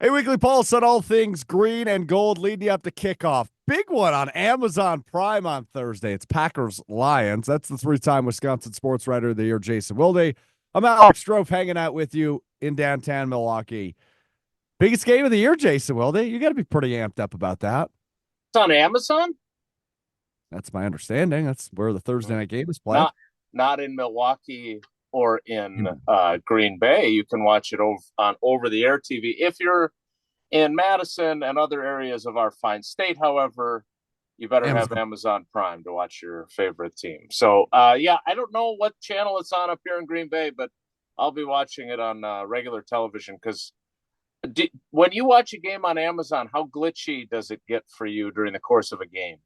Hey, Weekly Pulse on all things green and gold leading you up to kickoff. Big one on Amazon Prime on Thursday. It's Packers Lions. That's the three-time Wisconsin Sportswriter of the Year, Jason Wilde. I'm Alex Strouf hanging out with you in downtown Milwaukee. Biggest game of the year, Jason Wilde. You got to be pretty amped up about that. It's on Amazon? That's my understanding. That's where the Thursday night game is played. Not in Milwaukee or in Green Bay. You can watch it on over-the-air TV. If you're in Madison and other areas of our fine state, however, you better have Amazon. Amazon Prime to watch your favorite team. So, yeah, I don't know what channel it's on up here in Green Bay, but I'll be watching it on regular television because when you watch a game on Amazon, how glitchy does it get for you during the course of a game?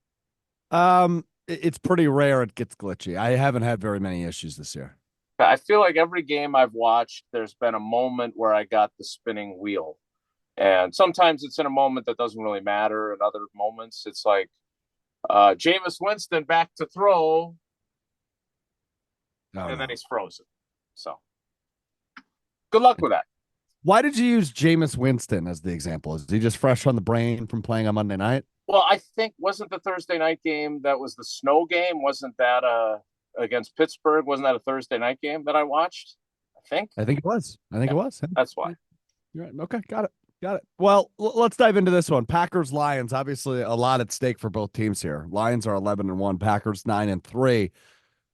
It's pretty rare it gets glitchy. I haven't had very many issues this year. I feel like every game I've watched, there's been a moment where I got the spinning wheel. And sometimes it's in a moment that doesn't really matter. In other moments, it's like Jameis Winston back to throw, Oh, and no. then he's frozen. So good luck with that. Why did you use Jameis Winston as the example? Is he just fresh on the brain from playing on Monday night? Well, I think wasn't the Thursday night game that was the snow game? Wasn't that against Pittsburgh? Wasn't that a Thursday night game that I watched? I think. I think it was. I think Yeah, it was. that's why. You're right. Okay, got it. Got it. Well, let's dive into this one. Packers Lions. Obviously, a lot at stake for both teams here. Lions are 11-1. Packers 9-3.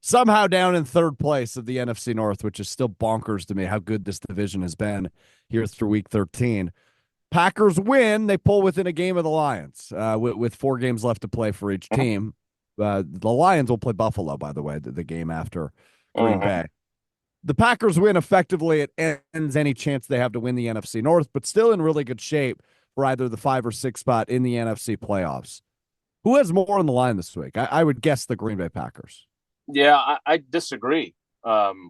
Somehow down in third place of the NFC North, which is still bonkers to me how good this division has been here through Week 13. Packers win. They pull within a game of the Lions with 4 games left to play for each team. The Lions will play Buffalo, by the way, the game after Green Bay. The Packers win effectively. It ends any chance they have to win the NFC North, but still in really good shape for either the 5 or 6 spot in the NFC playoffs. Who has more on the line this week? I would guess the Green Bay Packers. Yeah, I disagree,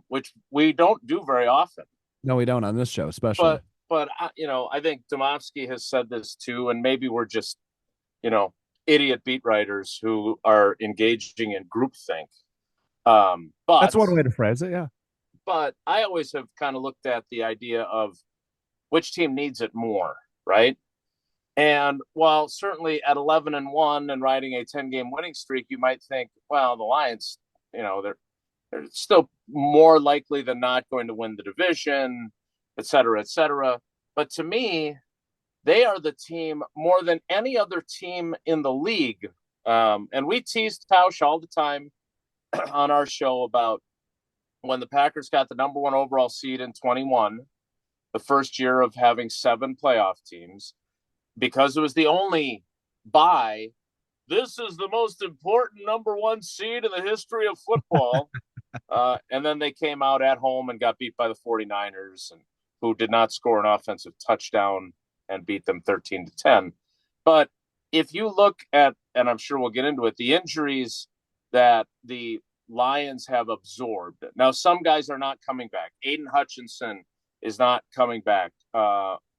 which we don't do very often. No, we don't on this show, especially. But I think Domofsky has said this too, and maybe we're just idiot beat writers who are engaging in groupthink. That's But one way to phrase it. Yeah. but I always have kind of looked at the idea of which team needs it more, right? And while certainly at 11-1 and riding a 10-game winning streak, you might think, well, the Lions, they're still more likely than not going to win the division, et cetera, et cetera. But to me, they are the team more than any other team in the league. And we teased Tausch all the time on our show about when the Packers got the number 1 overall seed in 21, the first year of having 7 playoff teams, because it was the only bye. This is the most important number 1 seed in the history of football. And then they came out at home and got beat by the 49ers, and who did not score an offensive touchdown and beat them 13-10. But if you look at, and I'm sure we'll get into it, the injuries that the Lions have absorbed. Now, some guys are not coming back. Aiden Hutchinson is not coming back.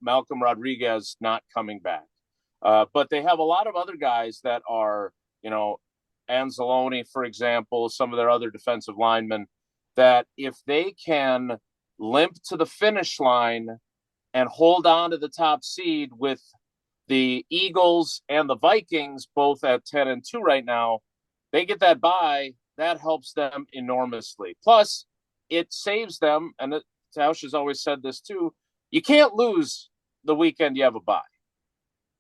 Malcolm Rodriguez not coming back. But they have a lot of other guys that are, Anzalone, for example, some of their other defensive linemen, that if they can limp to the finish line and hold on to the top seed with the Eagles and the Vikings both at 10-2 right now, they get that bye. That helps them enormously. Plus, it saves them, and Tausch has always said this too, you can't lose the weekend you have a bye.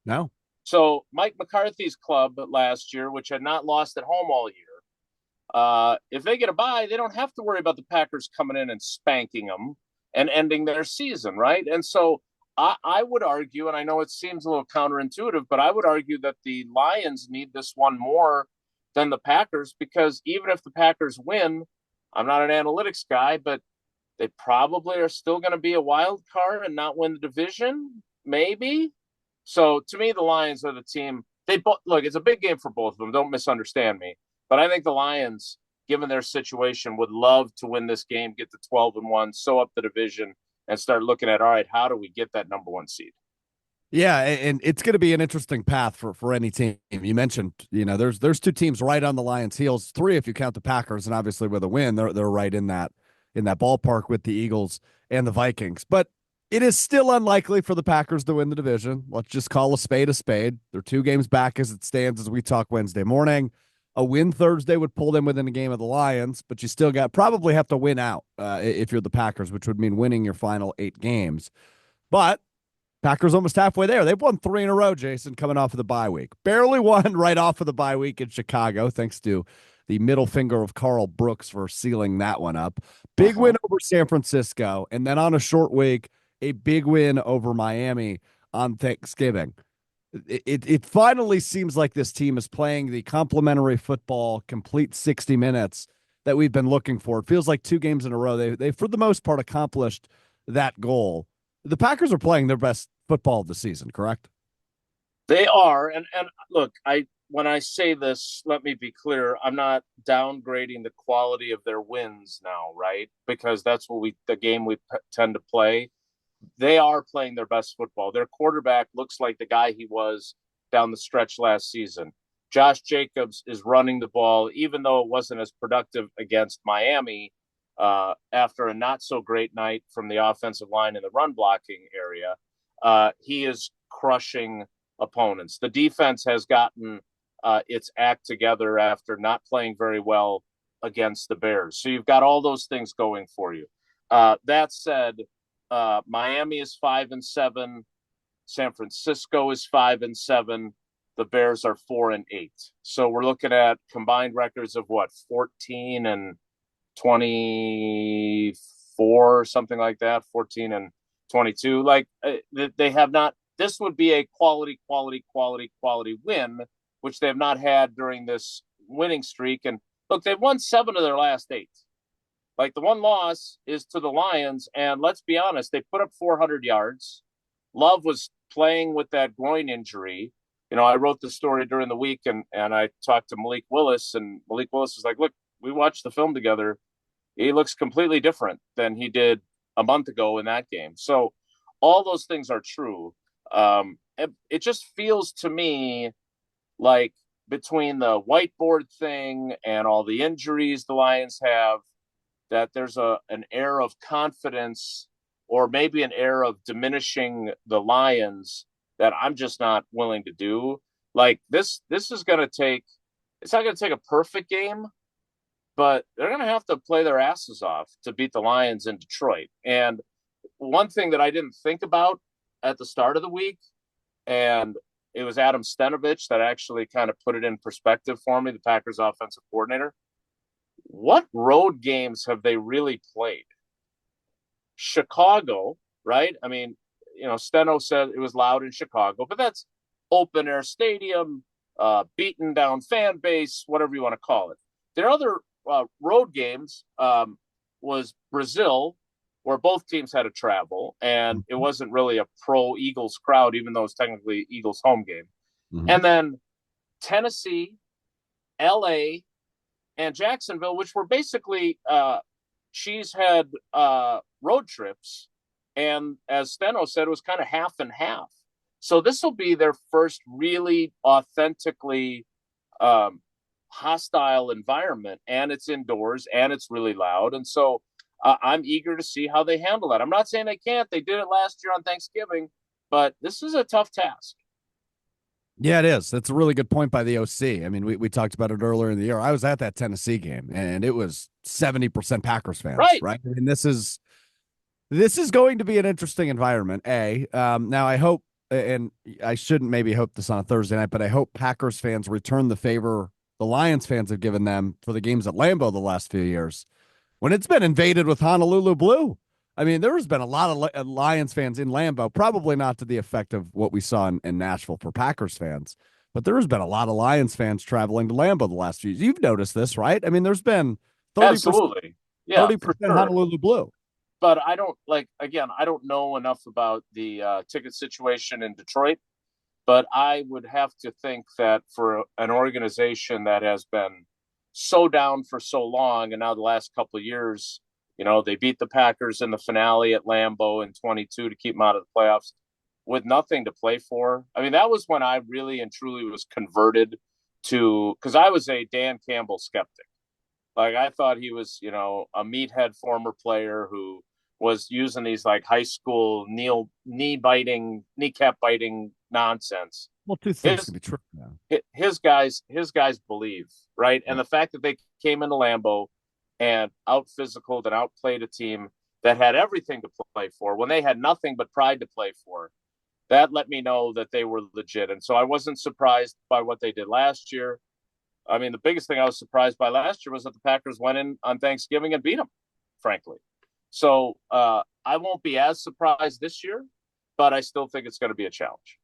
No. So Mike McCarthy's club last year, which had not lost at home all year, if they get a bye, they don't have to worry about the Packers coming in and spanking them and ending their season, right? And so I would argue, and I know it seems a little counterintuitive, but I would argue that the Lions need this one more than the Packers, because even if the Packers win, I'm not an analytics guy, but they probably are still going to be a wild card and not win the division, maybe. So to me, the Lions are the team. Look, it's a big game for both of them. Don't misunderstand me. But I think the Lions, given their situation, would love to win this game, get to 12-1, sew up the division, and start looking at, all right, how do we get that number 1 seed? Yeah, and it's going to be an interesting path for any team. You mentioned, there's 2 teams right on the Lions' heels, 3 if you count the Packers, and obviously with a win, they're right in that ballpark with the Eagles and the Vikings. But It is still unlikely for the Packers to win the division. Let's just call a spade a spade. They're 2 games back as it stands as we talk Wednesday morning. A win Thursday would pull them within a game of the Lions, but you still got probably have to win out if you're the Packers, which would mean winning your final 8 games. But Packers almost halfway there. They've won 3 in a row, Jason, coming off of the bye week. Barely won right off of the bye week in Chicago, thanks to the middle finger of Carl Brooks for sealing that one up. Big win over San Francisco, and then on a short week, a big win over Miami on Thanksgiving. It finally seems like this team is playing the complementary football, complete 60 minutes that we've been looking for. It feels like 2 games in a row. They for the most part accomplished that goal. The Packers are playing their best football of the season, correct? They are, and look, I when I say this, let me be clear. I'm not downgrading the quality of their wins now, right? Because that's what the game we tend to play. They are playing their best football. Their quarterback looks like the guy he was down the stretch last season. Josh Jacobs is running the ball, even though it wasn't as productive against Miami after a not so great night from the offensive line in the run blocking area. He is crushing opponents. The defense has gotten its act together after not playing very well against the Bears. So you've got all those things going for you. That said, Miami is 5-7. San Francisco is 5-7. The Bears are 4-8. So we're looking at combined records of what, 14 and 24, something like that, 14 and 22. Like they have not. This would be a quality win, which they have not had during this winning streak. And look, they've won 7 of their last 8. Like the one loss is to the Lions, and let's be honest, they put up 400 yards. Love was playing with that groin injury. You know, I wrote the story during the week, and I talked to Malik Willis, and Malik Willis was like, look, we watched the film together. He looks completely different than he did a month ago in that game. So all those things are true. It just feels to me like between the whiteboard thing and all the injuries the Lions have, that there's an air of confidence or maybe an air of diminishing the Lions that I'm just not willing to do. Like this is going to take, it's not going to take a perfect game, but they're going to have to play their asses off to beat the Lions in Detroit. And one thing that I didn't think about at the start of the week, and it was Adam Stenovich that actually kind of put it in perspective for me, the Packers offensive coordinator. What road games have they really played? Chicago, right? I mean, you know, Steno said it was loud in Chicago, but that's open air stadium, beaten down fan base, whatever you want to call it. Their other road games was Brazil, where both teams had to travel, and it wasn't really a pro Eagles crowd, even though it's technically Eagles home game. Mm-hmm. And then Tennessee, LA, and Jacksonville, which were basically cheesehead road trips. And as Steno said, it was kind of half and half. So this will be their first really authentically hostile environment, and it's indoors and it's really loud. And so I'm eager to see how they handle that. I'm not saying they can't. They did it last year on Thanksgiving, but this is a tough task. Yeah, it is. That's a really good point by the OC. I mean, we talked about it earlier in the year. I was at that Tennessee game, and it was 70% Packers fans, right? I mean, this is going to be an interesting environment. Now I hope, and I shouldn't maybe hope this on a Thursday night, but I hope Packers fans return the favor the Lions fans have given them for the games at Lambeau the last few years, when it's been invaded with Honolulu blue. I mean, there has been a lot of Lions fans in Lambeau, probably not to the effect of what we saw in Nashville for Packers fans, but there has been a lot of Lions fans traveling to Lambeau the last few years. You've noticed this, right? I mean, there's been 30%, absolutely, yeah, 30% Honolulu blue. But I don't I don't know enough about the ticket situation in Detroit, but I would have to think that for an organization that has been so down for so long, and now the last couple of years, you know, they beat the Packers in the finale at Lambeau in 22 to keep them out of the playoffs with nothing to play for. I mean, that was when I really and truly was converted to, because I was a Dan Campbell skeptic. Like, I thought he was, you know, a meathead former player who was using these like high school kneecap biting nonsense. Well, two things can His be true now. his guys believe, right? And Yeah. the fact that they came into Lambeau and out physicaled and outplayed a team that had everything to play for when they had nothing but pride to play for, that let me know that they were legit. And so I wasn't surprised by what they did last year. I mean, the biggest thing I was surprised by last year was that the Packers went in on Thanksgiving and beat them, frankly. So I won't be as surprised this year, but I still think it's going to be a challenge.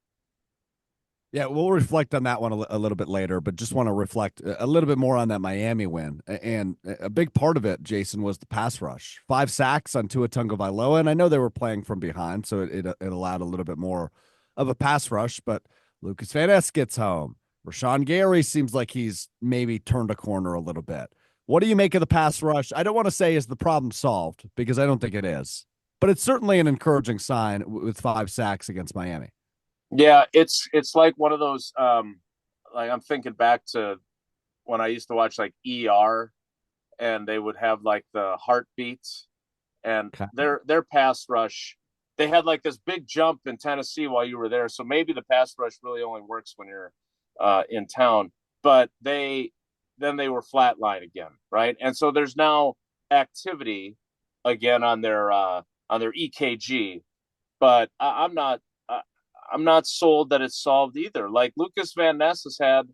Yeah, we'll reflect on that one a little bit later, but just want to reflect a little bit more on that Miami win. And a big part of it, Jason, was the pass rush. 5 sacks on Tua Tagovailoa, and I know they were playing from behind, so it allowed a little bit more of a pass rush, but Lucas Van Ness gets home. Rashawn Gary seems like he's maybe turned a corner a little bit. What do you make of the pass rush? I don't want to say is the problem solved, because I don't think it is, but it's certainly an encouraging sign with 5 sacks against Miami. Yeah, it's like one of those like I'm thinking back to when I used to watch like ER and they would have like the heartbeats and Okay. their pass rush. They had like this big jump in Tennessee while you were there. So maybe the pass rush really only works when you're in town. But they were flatline again, right? And so there's now activity again on their EKG. But I'm not sold that it's solved either. Like Lucas Van Ness has had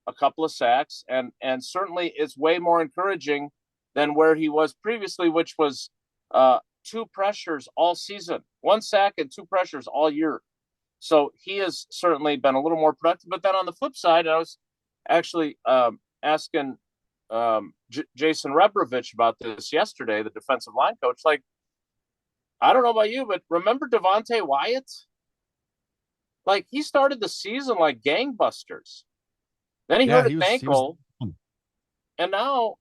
a couple of sacks, and certainly it's way more encouraging than where he was previously, which was 2 pressures all season, 1 sack and 2 pressures all year. So he has certainly been a little more productive. But then on the flip side, I was actually asking Jason Rebrovich about this yesterday, the defensive line coach. Like, I don't know about you, but remember Devontae Wyatt? Like, he started the season like gangbusters. Then he Yeah, hurt his he was ankle, and now,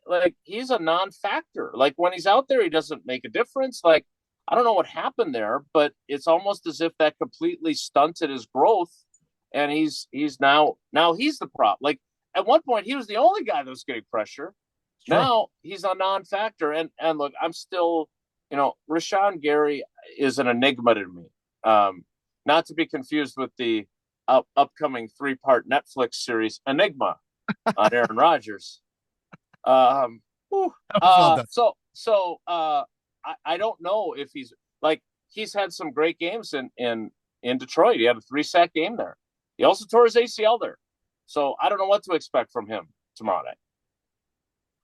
like, he's a non-factor. Like, when he's out there, he doesn't make a difference. Like, I don't know what happened there, but it's almost as if that completely stunted his growth, and he's now he's the problem. Like, at one point, he was the only guy that was getting pressure. true. Now he's a non-factor, and look, I'm still, Rashawn Gary is an enigma to me. Not to be confused with the upcoming 3-part Netflix series Enigma on Aaron Rodgers. Whew. I don't know if he's had some great games in Detroit. He had a 3-sack game there. He also tore his ACL there. So I don't know what to expect from him tomorrow night.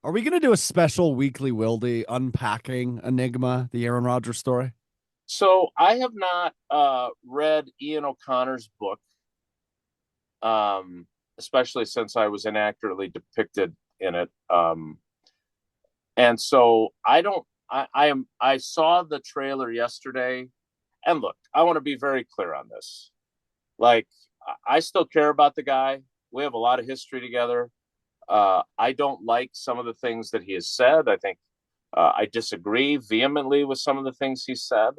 Are we going to do a special weekly Wilde unpacking Enigma, the Aaron Rodgers story? So I have not read Ian O'Connor's book, especially since I was inaccurately depicted in it. And so I saw the trailer yesterday, and look, I want to be very clear on this. Like, I still care about the guy. We have a lot of history together. I don't like some of the things that he has said. I think I disagree vehemently with some of the things he said.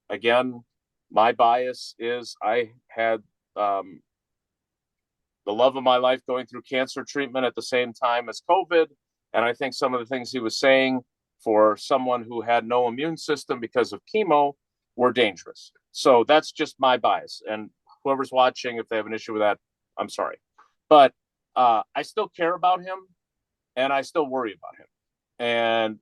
Again, my bias is I had the love of my life going through cancer treatment at the same time as COVID. And I think some of the things he was saying for someone who had no immune system because of chemo were dangerous. So that's just my bias. And whoever's watching, if they have an issue with that, I'm sorry. But I still care about him, and I still worry about him. And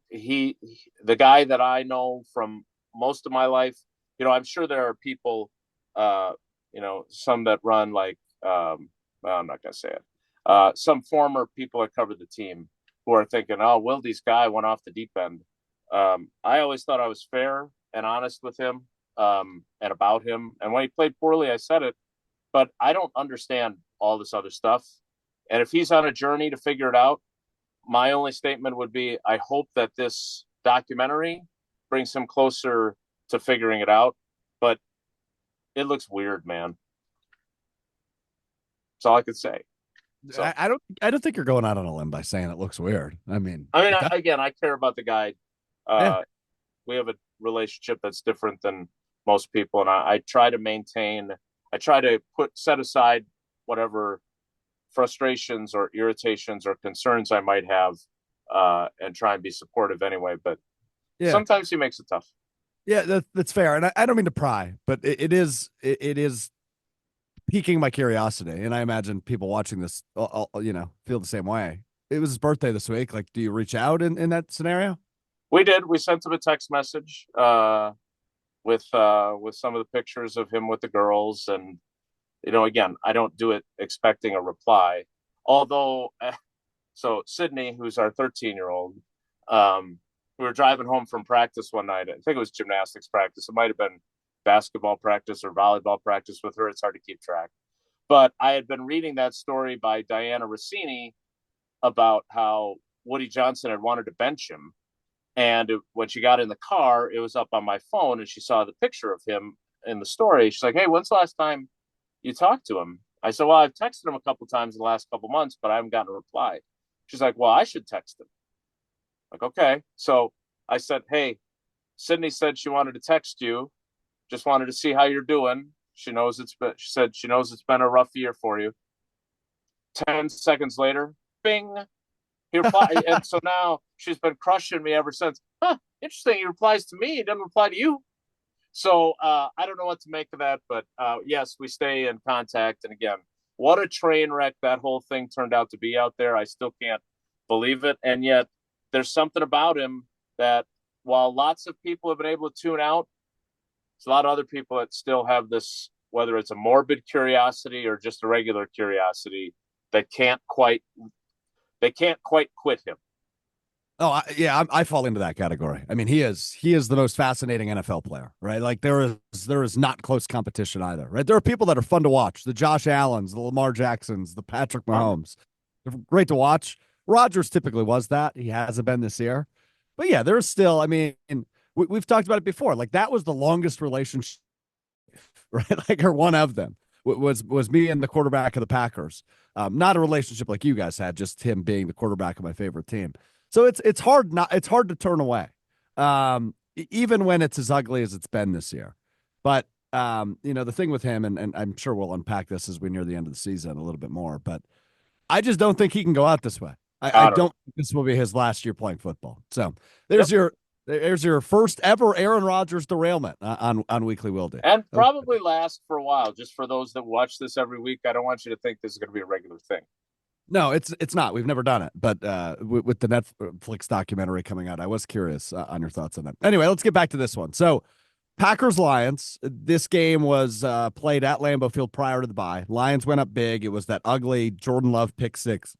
the guy that I know from most of my life, I'm sure there are people, some that run like, well, I'm not going to say it. Some former people that covered the team who are thinking, oh, Wilde's guy went off the deep end. I always thought I was fair and honest with him and about him. And when he played poorly, I said it, but I don't understand all this other stuff. And if he's on a journey to figure it out, my only statement would be, I hope that this documentary brings him closer to figuring it out. But it looks weird, man. That's all I could say. So I don't think you're going out on a limb by saying it looks weird. again, I care about the guy. Yeah. We have a relationship that's different than most people, and I try to set aside whatever frustrations or irritations or concerns I might have, and try and be supportive anyway. But Yeah. Sometimes he makes it tough. Yeah, that's fair. And I don't mean to pry, but it is piquing my curiosity. And I imagine people watching this, feel the same way. It was his birthday this week. Like, do you reach out in that scenario? We did. We sent him a text message with some of the pictures of him with the girls, and again, I don't do it expecting a reply. Although, so Sydney, who's our 13-year-old, we were driving home from practice one night. I think it was gymnastics practice. It might have been basketball practice or volleyball practice with her. It's hard to keep track. But I had been reading that story by Diana Rossini about how Woody Johnson had wanted to bench him. And when she got in the car, it was up on my phone and she saw the picture of him in the story. She's like, "Hey, when's the last time you talked to him?" I said, "Well, I've texted him a couple times in the last couple months, but I haven't gotten a reply." She's like, "Well, I should text him." Like, okay. So I said, "Hey, Sydney said she wanted to text you. Just wanted to see how you're doing. She said she knows it's been a rough year for you." 10 seconds later, bing, he replied. And so now she's been crushing me ever since. Huh, interesting. He replies to me. He doesn't reply to you. So I don't know what to make of that. But yes, we stay in contact. And again, what a train wreck that whole thing turned out to be out there. I still can't believe it. And yet there's something about him that while lots of people have been able to tune out, there's a lot of other people that still have this, whether it's a morbid curiosity or just a regular curiosity, that they can't quite quit him. Oh, I fall into that category. I mean, he is the most fascinating NFL player, right? Like there is not close competition either, right? There are people that are fun to watch, the Josh Allens, the Lamar Jacksons, the Patrick Mahomes. They're great to watch. Rodgers typically was that. He hasn't been this year, but yeah, there's still. I mean, we've talked about it before. Like that was the longest relationship, right? Like, or one of them was me and the quarterback of the Packers. Not a relationship like you guys had, just him being the quarterback of my favorite team. So it's hard to turn away, even when it's as ugly as it's been this year. But the thing with him, and I'm sure we'll unpack this as we near the end of the season a little bit more. But I just don't think he can go out this way. I don't think this will be his last year playing football. So there's Yep. your first ever Aaron Rodgers derailment on Weekly Wilde. And probably last for a while. Just for those that watch this every week, I don't want you to think this is going to be a regular thing. No, it's not. We've never done it, but with the Netflix documentary coming out, I was curious on your thoughts on that. Anyway, let's get back to this one. So, Packers Lions. This game was played at Lambeau Field prior to the bye. Lions went up big. It was that ugly Jordan Love pick six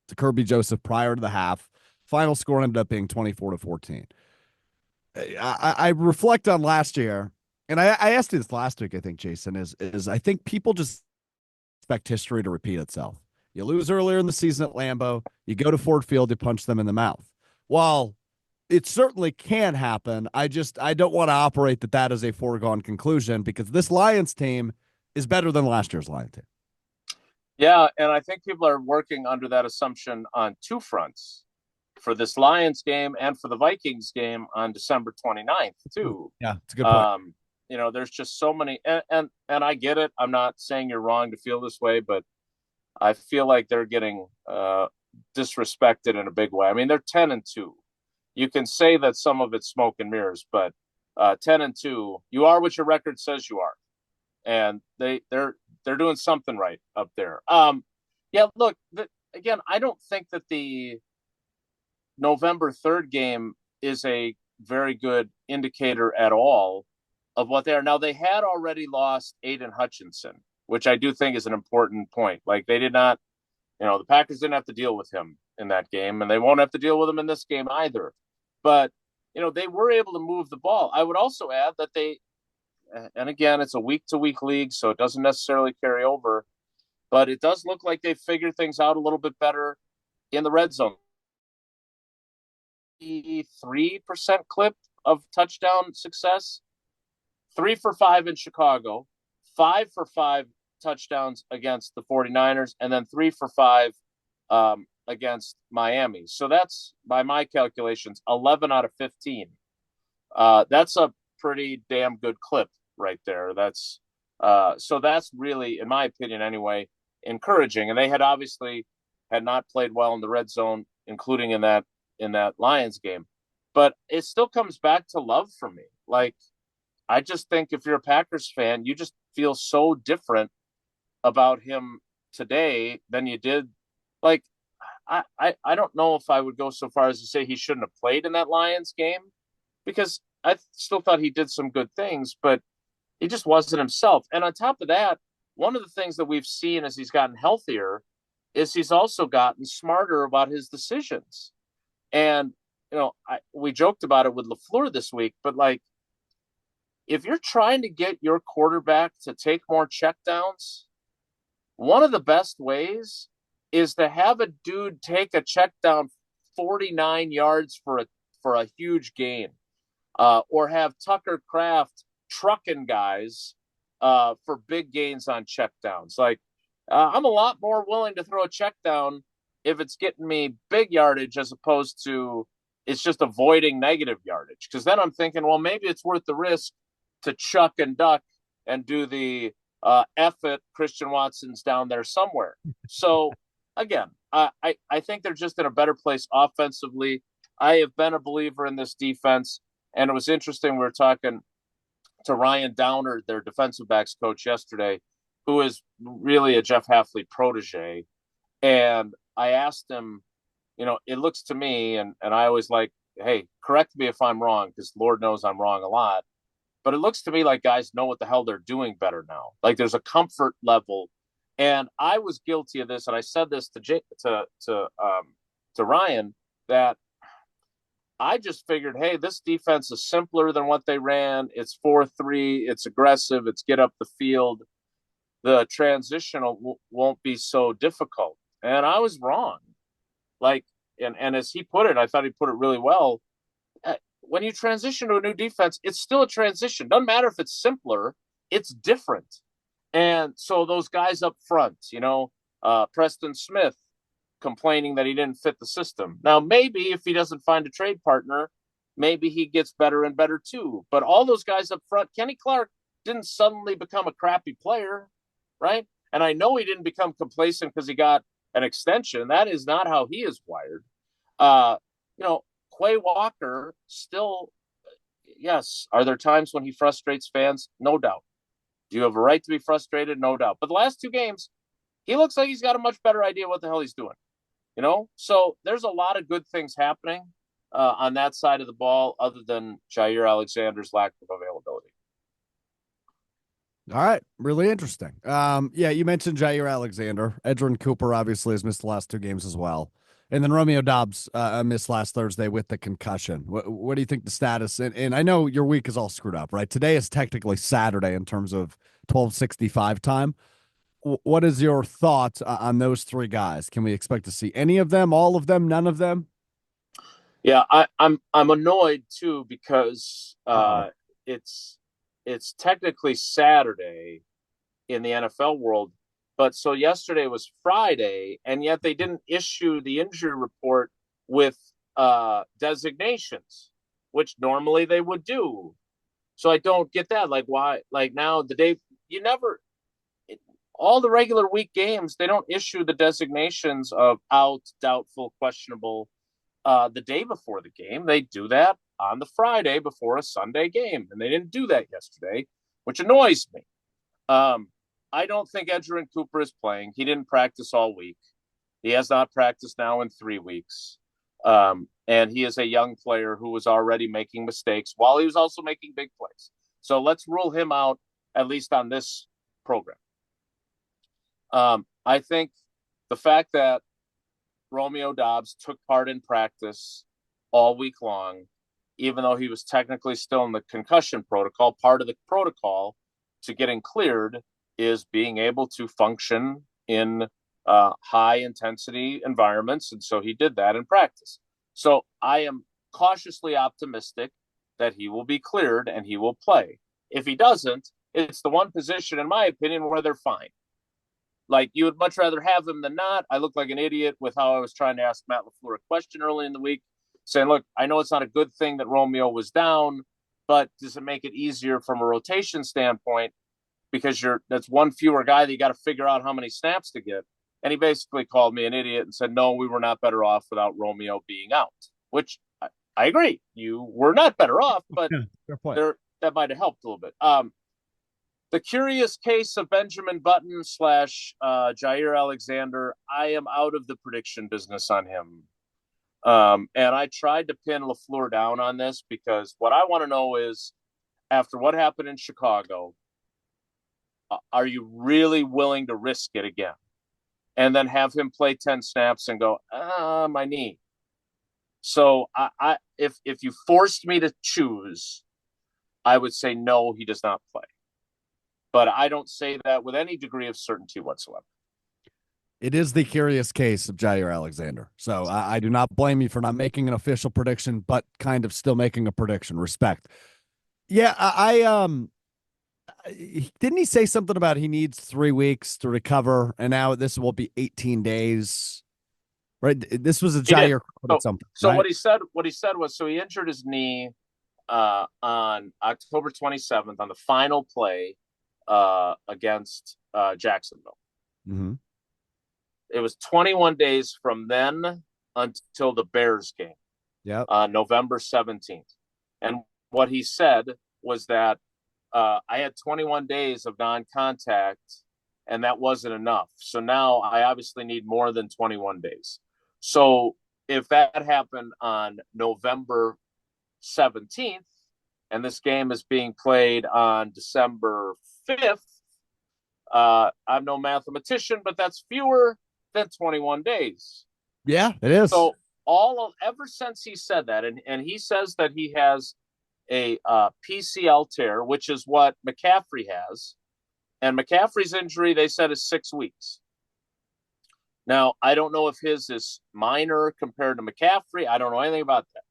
to Kirby Joseph prior to the half. Final score ended up being 24-14. I reflect on last year, and I asked you this last week. I think Jason is I think people just expect history to repeat itself. You lose earlier in the season at Lambeau, you go to Ford Field, you punch them in the mouth. While it certainly can happen, I don't want to operate that is a foregone conclusion because this Lions team is better than last year's Lions team. Yeah, and I think people are working under that assumption on two fronts, for this Lions game and for the Vikings game on December 29th too. Yeah, it's a good point. There's just so many, and I get it. I'm not saying you're wrong to feel this way, but I feel like they're getting disrespected in a big way. I mean, they're 10-2. You can say that some of it's smoke and mirrors, but 10-2, you are what your record says you are, and they're doing something right up there. Yeah, look, again, I don't think that the November 3rd game is a very good indicator at all of what they are. Now, they had already lost Aiden Hutchinson, which I do think is an important point. Like, they did not, the Packers didn't have to deal with him in that game, and they won't have to deal with him in this game either. But, they were able to move the ball. I would also add that and again, it's a week-to-week league, so it doesn't necessarily carry over, but it does look like they've figured things out a little bit better in the red zone. 3% clip of touchdown success, 3 for 5 in Chicago, 5 for 5 touchdowns against the 49ers, and then 3 for 5 against Miami. So that's, by my calculations, 11 out of 15. That's a pretty damn good clip right there. So that's really, in my opinion anyway, encouraging. And they had obviously had not played well in the red zone, including in that Lions game. But it still comes back to love for me. Like, I just think if you're a Packers fan, you just feel so different about him today than you did. Like, I don't know if I would go so far as to say he shouldn't have played in that Lions game, because I still thought he did some good things, but he just wasn't himself. And on top of that, one of the things that we've seen as he's gotten healthier is he's also gotten smarter about his decisions. And we joked about it with LaFleur this week, but like, if you're trying to get your quarterback to take more checkdowns, one of the best ways is to have a dude take a check down 49 yards for a huge gain, or have Tucker Kraft trucking guys for big gains on check downs. Like, I'm a lot more willing to throw a check down if it's getting me big yardage as opposed to it's just avoiding negative yardage. Because then I'm thinking, well, maybe it's worth the risk to chuck and duck and do the F it, Christian Watson's down there somewhere. So again, I think they're just in a better place offensively. I have been a believer in this defense, and it was interesting. We were talking to Ryan Downer, their defensive backs coach, yesterday, who is really a Jeff Hafley protege. And I asked him, it looks to me, and I always like, hey, correct me if I'm wrong, because Lord knows I'm wrong a lot. But it looks to me like guys know what the hell they're doing better now. Like, there's a comfort level. And I was guilty of this, and I said this to Ryan, that I just figured, hey, this defense is simpler than what they ran. It's 4-3. It's aggressive. It's get up the field. The transitional won't be so difficult. And I was wrong. Like, and as he put it, I thought he put it really well. When you transition to a new defense, it's still a transition. Doesn't matter if it's simpler, it's different. And so those guys up front, Preston Smith complaining that he didn't fit the system. Now, maybe if he doesn't find a trade partner, maybe he gets better and better too. But all those guys up front, Kenny Clark didn't suddenly become a crappy player, right? And I know he didn't become complacent because he got an extension. That is not how he is wired. Quay Walker still, yes. Are there times when he frustrates fans? No doubt. Do you have a right to be frustrated? No doubt. But the last two games, he looks like he's got a much better idea what the hell he's doing. So there's a lot of good things happening on that side of the ball, other than Jair Alexander's lack of availability. All right. Really interesting. Yeah, you mentioned Jair Alexander. Edgerrin Cooper obviously has missed the last two games as well. And then Romeo Doubs missed last Thursday with the concussion. What do you think the status? And I know your week is all screwed up, right? Today is technically Saturday in terms of 12:65 time. What is your thoughts on those three guys? Can we expect to see any of them, all of them, none of them? Yeah, I'm annoyed too, because it's technically Saturday in the NFL world. But so yesterday was Friday, and yet they didn't issue the injury report with designations, which normally they would do. So I don't get that. Like, why? Like, now the day all the regular week games, they don't issue the designations of out, doubtful, questionable the day before the game. They do that on the Friday before a Sunday game, and they didn't do that yesterday, which annoys me. I don't think Edgerrin Cooper is playing. He didn't practice all week. He has not practiced now in 3 weeks. And he is a young player who was already making mistakes while he was also making big plays. So let's rule him out, at least on this program. I think the fact that Romeo Doubs took part in practice all week long, even though he was technically still in the concussion protocol, part of the protocol to getting cleared is being able to function in high intensity environments. And so he did that in practice. So I am cautiously optimistic that he will be cleared and he will play. If he doesn't, it's the one position, in my opinion, where they're fine. Like, you would much rather have him than not. I look like an idiot with how I was trying to ask Matt LaFleur a question early in the week, saying, look, I know it's not a good thing that Romeo was down, but does it make it easier from a rotation standpoint? Because that's one fewer guy that you got to figure out how many snaps to get. And he basically called me an idiot and said, no, we were not better off without Romeo being out, which I agree. You were not better off, but Yeah, fair point. that might have helped a little bit. The curious case of Benjamin Button slash Jair Alexander. I am out of the prediction business on him. And I tried to pin LaFleur down on this because what I want to know is, after what happened in Chicago, are you really willing to risk it again? And then have him play 10 snaps and go, my knee. So if you forced me to choose, I would say no, he does not play. But I don't say that with any degree of certainty whatsoever. It is the curious case of Jair Alexander. So I do not blame you for not making an official prediction, but kind of still making a prediction. Respect. Yeah, didn't he say something about he needs 3 weeks to recover, and now this will be 18 days, right? This was a Jair quote so, at something. So right? what he said was, so he injured his knee on October 27th on the final play against Jacksonville. Mm-hmm. It was 21 days from then until the Bears game. Yeah. November 17th. And what he said was that I had 21 days of non-contact, and that wasn't enough. So now I obviously need more than 21 days. So if that happened on November 17th, and this game is being played on December 5th, I'm no mathematician, but that's fewer than 21 days. Yeah, it is. So ever since he said that, and he says that he has a PCL tear, which is what McCaffrey has, and McCaffrey's injury, they said, is 6 weeks. Now, I don't know if his is minor compared to McCaffrey. I don't know anything about that.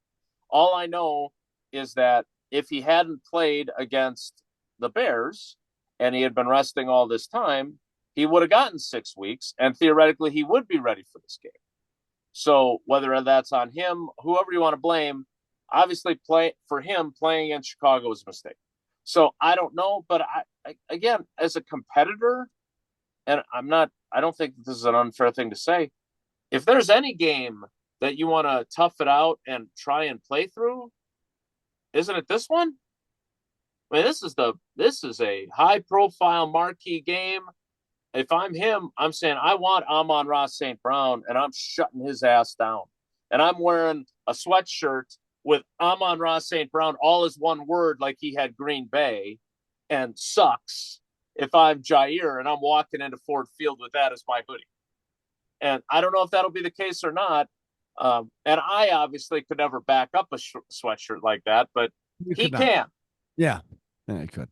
All I know is that if he hadn't played against the Bears and he had been resting all this time, he would have gotten 6 weeks, and theoretically he would be ready for this game. So whether that's on him, whoever you want to blame, obviously playing in Chicago was a mistake. So I don't know, but I again, as a competitor, and I don't think this is an unfair thing to say. If there's any game that you want to tough it out and try and play through, isn't it this one? I mean, this is a high profile marquee game. If I'm him, I'm saying I want Amon-Ra St. Brown, and I'm shutting his ass down. And I'm wearing a sweatshirt with Amon-Ra St. Brown, all as one word, like he had Green Bay, and sucks. If I'm Jair and I'm walking into Ford Field with that as my hoodie. And I don't know if that'll be the case or not. And I obviously could never back up a sweatshirt like that, but he can. Yeah, he could.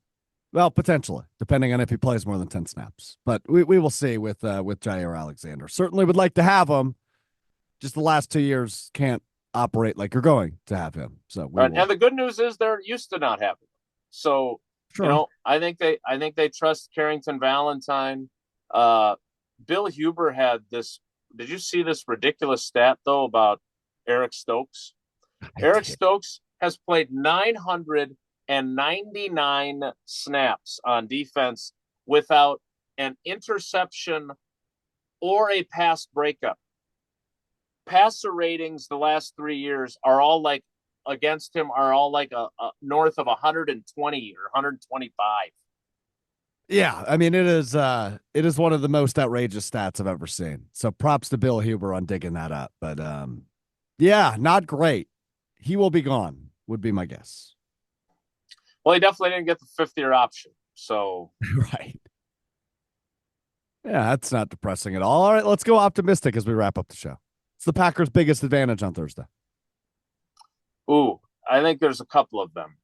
Well, potentially, depending on if he plays more than 10 snaps. But we will see with Jair Alexander. Certainly would like to have him. Just the last 2 years can't operate like you're going to have him. So and the good news is they're used to not having him. So sure. I think they trust Carrington Valentine. Bill Huber had this. Did you see this ridiculous stat though about Eric Stokes? Eric Stokes has played 999 snaps on defense without an interception or a pass breakup. Passer ratings the last 3 years are all like against him are all like a north of 120 or 125. Yeah, I mean it is one of the most outrageous stats I've ever seen. So props to Bill Huber on digging that up. But yeah, not great. He will be gone, would be my guess. Well, he definitely didn't get the 5th-year option. So right. Yeah, that's not depressing at all. All right, let's go optimistic as we wrap up the show. It's the Packers' biggest advantage on Thursday. Ooh, I think there's a couple of them.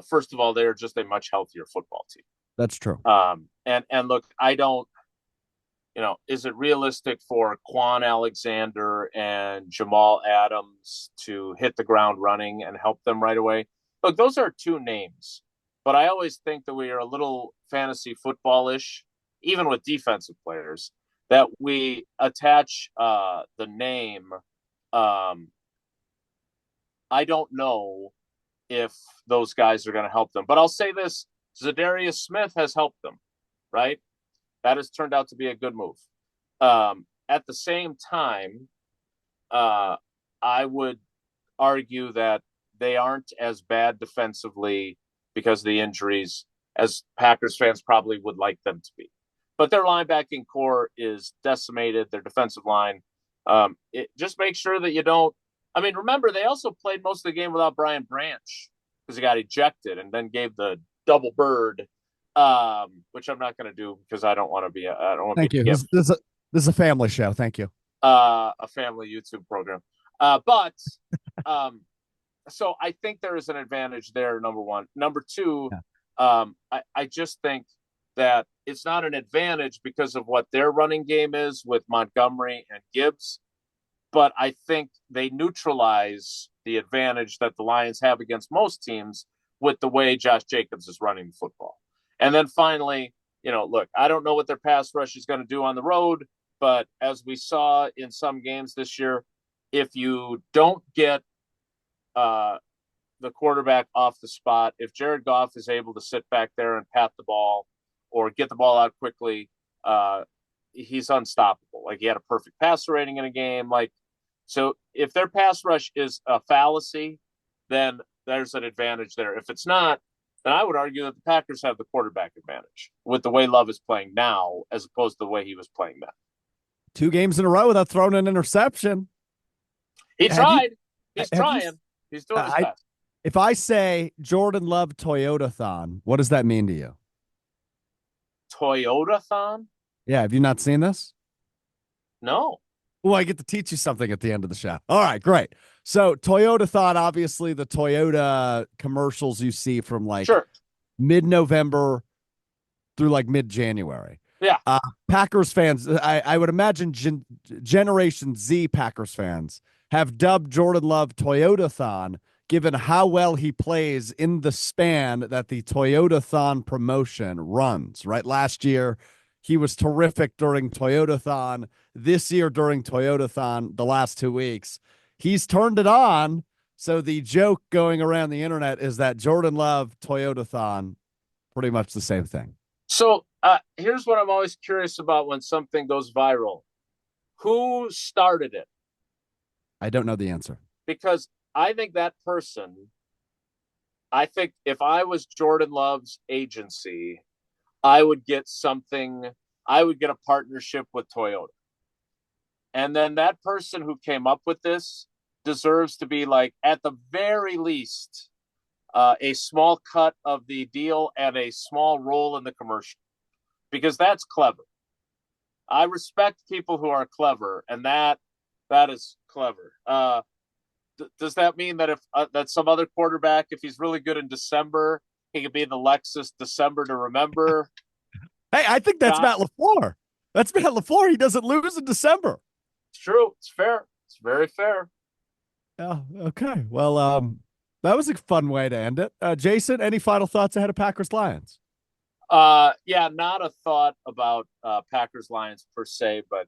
First of all, they're just a much healthier football team. That's true. And look, I don't, is it realistic for Quan Alexander and Jamal Adams to hit the ground running and help them right away? Look, those are 2 names, but I always think that we are a little fantasy football-ish, even with defensive players, that we attach the name. I don't know if those guys are going to help them, but I'll say this: Zadarius Smith has helped them, right? That has turned out to be a good move. At the same time, I would argue that they aren't as bad defensively because of the injuries as Packers fans probably would like them to be. But their linebacking core is decimated, their defensive line. Just make sure that you don't. I mean, remember, they also played most of the game without Brian Branch because he got ejected and then gave the double bird, which I'm not going to do because I don't want to be. I don't want to Thank be you. This is a family show. Thank you. A family YouTube program. But so I think there is an advantage there, number one. Number two, Yeah. I just think that it's not an advantage because of what their running game is with Montgomery and Gibbs, but I think they neutralize the advantage that the Lions have against most teams with the way Josh Jacobs is running the football. And then finally, look, I don't know what their pass rush is going to do on the road, but as we saw in some games this year, if you don't get the quarterback off the spot, if Jared Goff is able to sit back there and pat the ball or get the ball out quickly, he's unstoppable. Like, he had a perfect passer rating in a game. So if their pass rush is a fallacy, then there's an advantage there. If it's not, then I would argue that the Packers have the quarterback advantage with the way Love is playing now as opposed to the way he was playing then. 2 games in a row without throwing an interception. He tried. He's trying. He's doing his best. If I say Jordan Love Toyota-thon, what does that mean to you? Toyota-thon? Yeah, have you not seen this? No. Well, I get to teach you something at the end of the show. All right, great. So Toyota-thon, obviously the Toyota commercials you see from mid-November through mid-January. Yeah. Packers fans, I would imagine Generation Z Packers fans have dubbed Jordan Love Toyota-thon, given how well he plays in the span that the Toyota-thon promotion runs, right? Last year, he was terrific during Toyota-thon. This year during Toyota-thon, the last 2 weeks, he's turned it on. So the joke going around the internet is that Jordan Love Toyota-thon, pretty much the same thing. So here's what I'm always curious about when something goes viral. Who started it? I don't know the answer. Because I think that person, if I was Jordan Love's agency, I would get a partnership with Toyota. And then that person who came up with this deserves to be, at the very least, a small cut of the deal and a small role in the commercial, because that's clever. I respect people who are clever, and that is clever. Does that mean that if that some other quarterback, if he's really good in December, he could be in the Lexus December to remember? Hey, I think that's Matt LaFleur. That's Matt LaFleur. He doesn't lose in December. It's true. It's fair. It's very fair. Yeah. Okay. Well, that was a fun way to end it. Jason, any final thoughts ahead of Packers Lions? Yeah, not a thought about Packers Lions per se, but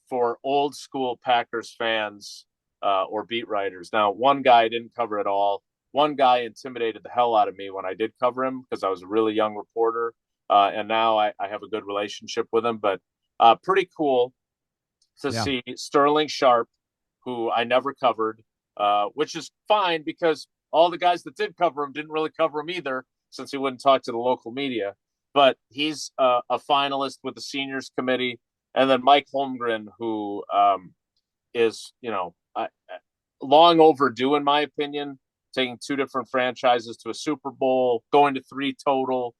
for old school Packers fans or beat writers. Now, one guy didn't cover it all. One guy intimidated the hell out of me when I did cover him because I was a really young reporter, and now I have a good relationship with him. But pretty cool to see Sterling Sharp, who I never covered, which is fine because all the guys that did cover him didn't really cover him either, since he wouldn't talk to the local media. But he's a finalist with the seniors committee. And then Mike Holmgren, who is, long overdue, in my opinion, taking 2 different franchises to a Super Bowl, going to 3 total.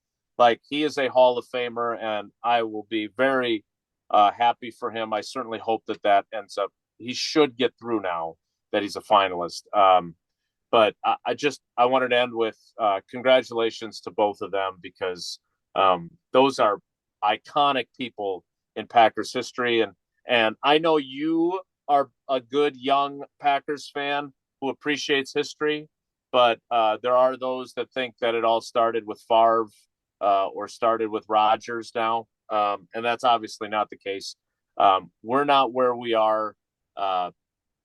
He is a Hall of Famer, and I will be very happy for him. I certainly hope that ends up. He should get through now that he's a finalist. But I wanted to end with congratulations to both of them, because those are iconic people in Packers history. And I know you are a good young Packers fan who appreciates history, but there are those that think that it all started with Favre or started with Rodgers now. And that's obviously not the case. We're not where we are,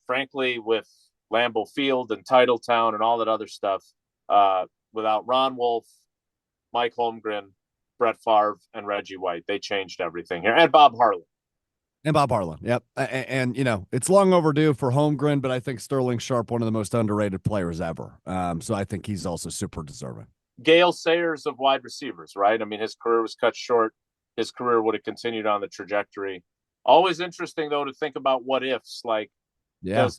frankly, with Lambeau Field and Titletown and all that other stuff, without Ron Wolf, Mike Holmgren, Brett Favre, and Reggie White. They changed everything here. And Bob Harlan. And Bob Harlan. Yep. And, you know, it's long overdue for Holmgren, but I think Sterling Sharp, one of the most underrated players ever. So I think he's also super deserving. Gale Sayers of wide receivers, right? I mean, his career was cut short. His career would have continued on the trajectory. Always interesting, though, to think about what ifs. Like, Yeah. does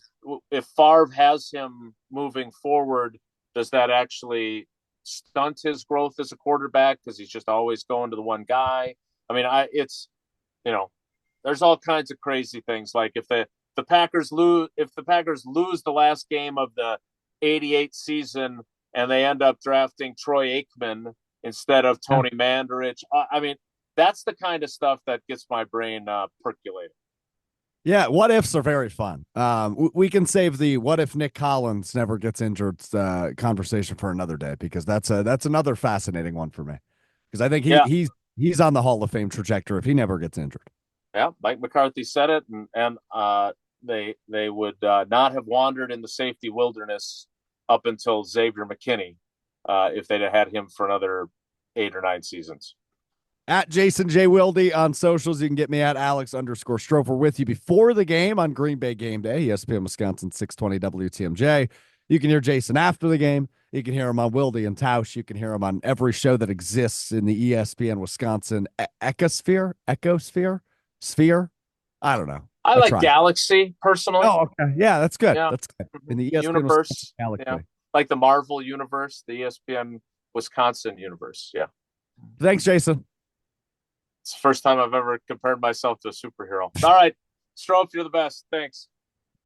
if Favre has him moving forward, does that actually stunt his growth as a quarterback because he's just always going to the one guy? I mean, it's you know, there's all kinds of crazy things. Like if the Packers lose the last game of the '88 season and they end up drafting Troy Aikman instead of Tony Mandarich, I mean, that's the kind of stuff that gets my brain percolating. Yeah, what ifs are very fun. We can save the what if Nick Collins never gets injured conversation for another day because that's another fascinating one for me because I think Yeah, he's on the Hall of Fame trajectory if he never gets injured. yeah. Mike McCarthy said it, and they would not have wandered in the safety wilderness up until Xavier McKinney if they'd have had him for another 8 or 9 seasons. At Jason J. Wilde on socials, you can get me at Alex_Strouf. We're with you before the game on Green Bay Game Day, ESPN Wisconsin 620 WTMJ. You can hear Jason after the game. You can hear him on Wilde and Tausch. You can hear him on every show that exists in the ESPN Wisconsin ecosphere, sphere. I don't know. I I like tried. Galaxy personally. Oh, okay. Yeah, that's good. Yeah, That's good. In the ESPN Wisconsin universe. Yeah, Galaxy. like the Marvel universe, the ESPN Wisconsin universe. Yeah, Thanks, Jason. it's the first time I've ever compared myself to a superhero. All right, Strouf, you're the best. Thanks.